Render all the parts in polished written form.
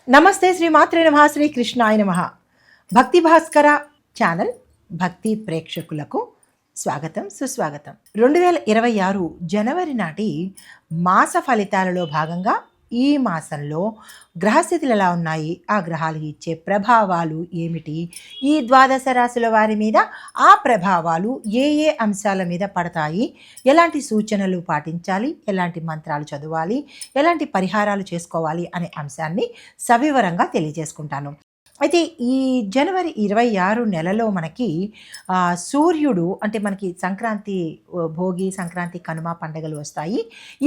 నమస్తే శ్రీ మాత్రే నమః శ్రీ కృష్ణాయ నమః. భక్తి భాస్కర ఛానల్ భక్తి ప్రేక్షకులకు స్వాగతం సుస్వాగతం. 2026 జనవరి నాటి మాస ఫలితాలలో భాగంగా ఈ మాసంలో గ్రహస్థితులు ఎలా ఉన్నాయి, ఆ గ్రహాలు ఇచ్చే ప్రభావాలు ఏమిటి, ఈ ద్వాదశ రాశుల వారి మీద ఆ ప్రభావాలు ఏ ఏ అంశాల మీద పడతాయి, ఎలాంటి సూచనలు పాటించాలి, ఎలాంటి మంత్రాలు చదవాలి, ఎలాంటి పరిహారాలు చేసుకోవాలి అనే అంశాన్ని సవివరంగా తెలియజేసుకుంటాను. అయితే ఈ జనవరి 26 నెలలో మనకి సూర్యుడు అంటే మనకి సంక్రాంతి, భోగి, సంక్రాంతి, కనుమ పండుగలు వస్తాయి.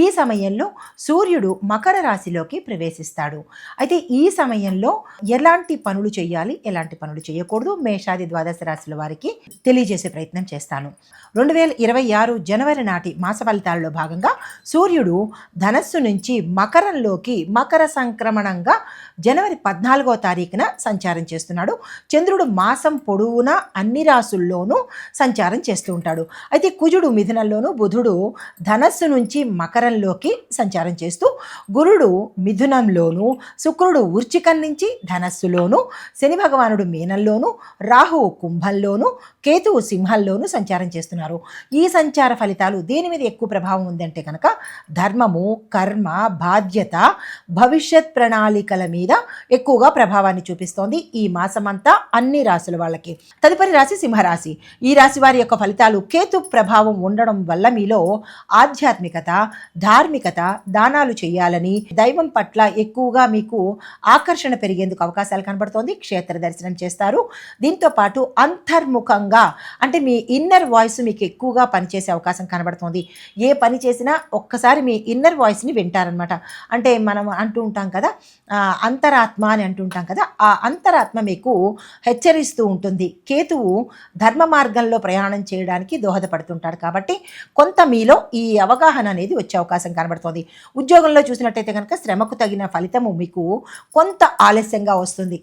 ఈ సమయంలో సూర్యుడు మకర రాశిలోకి ప్రవేశిస్తాడు. అయితే ఈ సమయంలో ఎలాంటి పనులు చేయాలి, ఎలాంటి పనులు చేయకూడదు, మేషాది ద్వాదశ రాశుల వారికి తెలియజేసే ప్రయత్నం చేస్తాను. 2026 జనవరి నాటి మాస ఫలితాలలో భాగంగా సూర్యుడు ధనస్సు నుంచి మకరంలోకి మకర సంక్రమణంగా జనవరి 14వ తారీఖున సంచారం చేస్తున్నాడు. చంద్రుడు మాసం పొడవునా అన్ని రాసుల్లోనూ సంచారం చేస్తూ ఉంటాడు. అయితే కుజుడు మిథునంలోను, బుధుడు ధనస్సు నుంచి మకరంలోకి సంచారం చేస్తూ, గురుడు మిథునంలోను, శుక్రుడు వృశ్చికం నుంచి ధనస్సులోను, శని భగవానుడు మీనంలోను, రాహువు కుంభంలోను, కేతువు సింహంలోను సంచారం చేస్తున్నారు. ఈ సంచార ఫలితాలు దేని మీద ఎక్కువ ప్రభావం ఉందంటే కనుక ధర్మము, కర్మ, బాధ్యత, భవిష్యత్ ప్రణాళికల మీద ఎక్కువగా ప్రభావాన్ని చూపిస్తోంది ఈ మాసమంతా అన్ని రాశుల వాళ్ళకి. తదుపరి రాశి సింహరాశి. ఈ రాశి వారి యొక్క ఫలితాలు కేతు ప్రభావం ఉండడం వల్ల మీలో ఆధ్యాత్మికత, ధార్మికత, దానాలు చేయాలని, దైవం పట్ల ఎక్కువగా మీకు ఆకర్షణ పెరిగేందుకు అవకాశాలు కనబడుతోంది. క్షేత్ర దర్శనం చేస్తారు. దీంతో పాటు అంతర్ముఖంగా అంటే మీ ఇన్నర్ వాయిస్ మీకు ఎక్కువగా పనిచేసే అవకాశం కనబడుతోంది. ఏ పని చేసినా ఒక్కసారి మీ ఇన్నర్ వాయిస్ని వింటారనమాట. అంటే మనం అంటూ ఉంటాం కదా, అంతరాత్మ అని అంటుంటాం కదా, ఆ అంతరాత్మ మీకు హెచ్చరిస్తూ ఉంటుంది. కేతువు ధర్మ మార్గంలో ప్రయాణం చేయడానికి దోహదపడుతుంటాడు. కాబట్టి కొంత మీలో ఈ అవగాహన అనేది వచ్చే అవకాశం కనబడుతుంది. ఉద్యోగంలో చూసినట్టయితే కనుక శ్రమకు తగిన ఫలితము మీకు కొంత ఆలస్యంగా వస్తుంది,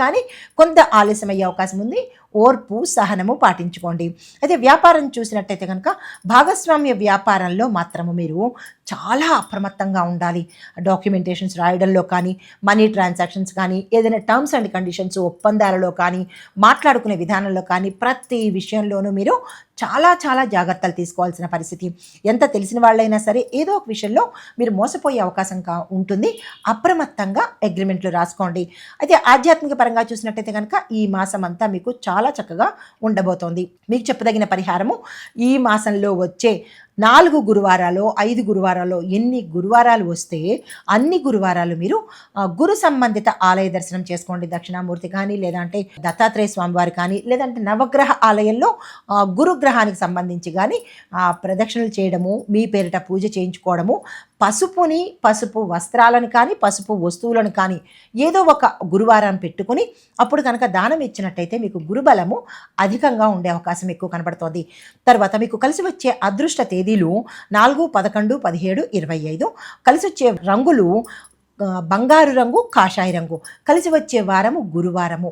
కానీ కొంత ఆలస్యమయ్యే అవకాశం ఉంది. ఓర్పు, సహనము పాటించుకోండి. అయితే వ్యాపారం చూసినట్టయితే కనుక భాగస్వామ్య వ్యాపారంలో మాత్రము మీరు చాలా అప్రమత్తంగా ఉండాలి. డాక్యుమెంటేషన్స్ రాయడంలో కానీ, మనీ ట్రాన్సాక్షన్స్ కానీ, ఏదైనా టర్మ్స్ అండ్ కండిషన్స్ ఒప్పందాలలో కానీ, మాట్లాడుకునే విధానంలో కానీ ప్రతి విషయంలోనూ మీరు చాలా జాగ్రత్తలు తీసుకోవాల్సిన పరిస్థితి. ఎంత తెలిసిన వాళ్ళైనా సరే ఏదో ఒక విషయంలో మీరు మోసపోయే అవకాశం ఉంటుంది. అప్రమత్తంగా అగ్రిమెంట్లు రాసుకోండి. అయితే ఆధ్యాత్మిక పరంగా చూసినట్టయితే కనుక ఈ మాసం అంతా మీకు చాలా చక్కగా ఉండబోతోంది. మీకు చెప్పదగిన పరిహారము, ఈ మాసంలో వచ్చే 4 గురువారాలు 5 గురువారాలు ఎన్ని గురువారాలు వస్తే అన్ని గురువారాలు మీరు గురు సంబంధిత ఆలయ దర్శనం చేసుకోండి. దక్షిణామూర్తి కానీ, లేదంటే దత్తాత్రేయ స్వామివారి కానీ, లేదంటే నవగ్రహ ఆలయంలో గురుగ్రహానికి సంబంధించి కానీ ప్రదక్షిణలు చేయడము, మీ పేరిట పూజ చేయించుకోవడము, పసుపు వస్త్రాలను కానీ, పసుపు వస్తువులను కానీ ఏదో ఒక గురువారం పెట్టుకుని అప్పుడు కనుక దానం ఇచ్చినట్టయితే మీకు గురుబలము అధికంగా ఉండే అవకాశం ఎక్కువ కనబడుతోంది. తర్వాత మీకు కలిసి వచ్చే అదృష్ట తేదీలు 4, 11, 17, 25. కలిసి వచ్చే రంగులు బంగారు రంగు, కాషాయ రంగు. కలిసి వచ్చే వారము గురువారము.